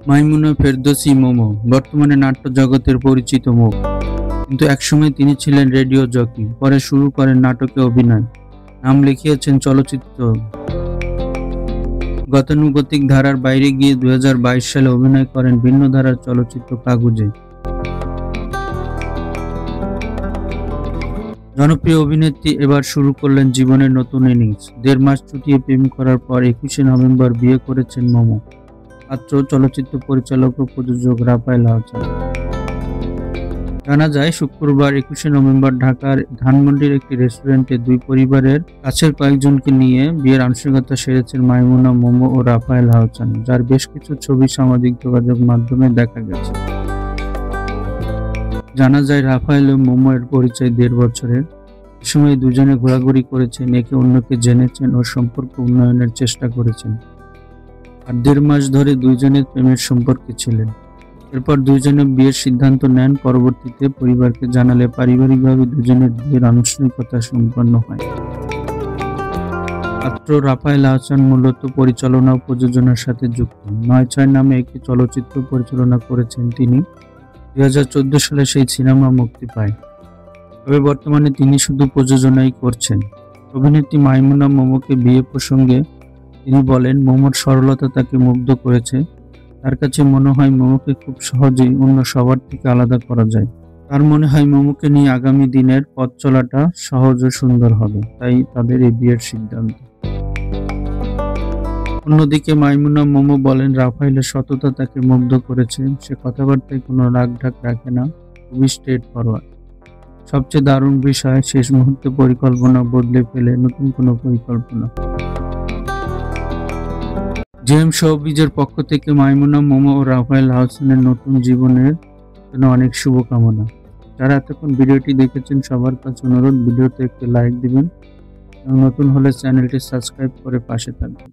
মাইমুনা ফেরদৌসী মোমো বর্তমানে নাট্য জগতের পরিচিত মুখ, কিন্তু একসময় তিনি ছিলেন রেডিও জকি। পরে শুরু করেন নাটকে অভিনয়, নাম লিখিয়েছেন চলচ্চিত্র। গতানুগতিক ধারার বাইরে গিয়ে 2022 সালে অভিনয় করেন ভিন্ন ধারার চলচ্চিত্র কাগুজে। জনপ্রিয় অভিনেত্রী এবার শুরু করলেন জীবনের নতুন ইনিংস। 1.5 মাস চুটিয়ে প্রেম করার পর 21শে নভেম্বর বিয়ে করেছেন মোমো। পাত্র চলচ্চিত্র পরিচালক ও প্রযোজক রাফায়েল আহসান। জানা যায়, শুক্রবার 21শে নভেম্বর ঢাকার ধানমন্ডির একটি রেস্টুরেন্টে দুই পরিবারের কাছের কয়েকজনকে নিয়ে বিয়ের আনুষ্ঠানিকতা সেরেছেন মাইমুনা, মোমো ও রাফায়েল আহসান, যার বেশ কিছু ছবি সামাজিক যোগাযোগ মাধ্যমে দেখা গেছে। জানা যায়, রাফায়েল ও মোমো এর পরিচয় 1.5 বছরের। এ সময় দুজনে ঘোরাঘুরি করেছেন, একে অন্যকে জেনেছেন ও সম্পর্ক উন্নয়নের চেষ্টা করেছেন। আর 1.5 মাস ধরে দুইজনের প্রেমের সম্পর্কে ছিলেন। এরপর দুইজনে বিয়ের সিদ্ধান্ত নেন। পরবর্তীতে পরিবারকে জানালে পারিবারিকভাবে দুজনের বিয়ের আনুষ্ঠানিকতা সম্পন্ন হয়। পাত্র রাফায়েল আহসান মূলত পরিচালনা ও প্রযোজনার সাথে যুক্ত। ৯-৬ নামে একটি চলচ্চিত্র পরিচালনা করেছেন তিনি। 2014 সালে সেই সিনেমা মুক্তি পায়। তবে বর্তমানে তিনি শুধু প্রযোজনাই করছেন। অভিনেত্রী মাইমুনা মোমোকে বিয়ে প্রসঙ্গে তিনি বলেন, মোমোর সরলতা তাকে মুগ্ধ করেছে। তার কাছে মনে হয় মোমোকে খুব সহজেই অন্য সবার থেকে আলাদা করা যায়। তার মনে হয় মোমোকে নিয়ে আগামী দিনের পথ চলাটা সহজ ও সুন্দর হবে, তাই তাদের এই বিয়ের সিদ্ধান্ত। অন্যদিকে মাইমুনা মোমো বলেন, রাফায়েলের সততা তাকে মুগ্ধ করেছে। সে কথাবার্তায় কোনো রাগঢাক রাখে না, খুবই স্ট্রেট ফরওয়ার্ড। সবচেয়ে দারুণ বিষয়, শেষ মুহূর্তে পরিকল্পনা বদলে ফেলে নতুন কোনো পরিকল্পনা। জেম শোবিজের পক্ষ থেকে মাইমুনা মোমো ও রাফায়েল আহসানের নতুন জীবনের জন্য অনেক শুভকামনা। যারা এতক্ষণ ভিডিওটি দেখেছেন সবার কাছে অনুরোধ, ভিডিওতে একটি লাইক দিবেন এবং নতুন হলে চ্যানেলটি সাবস্ক্রাইব করে পাশে থাকবেন।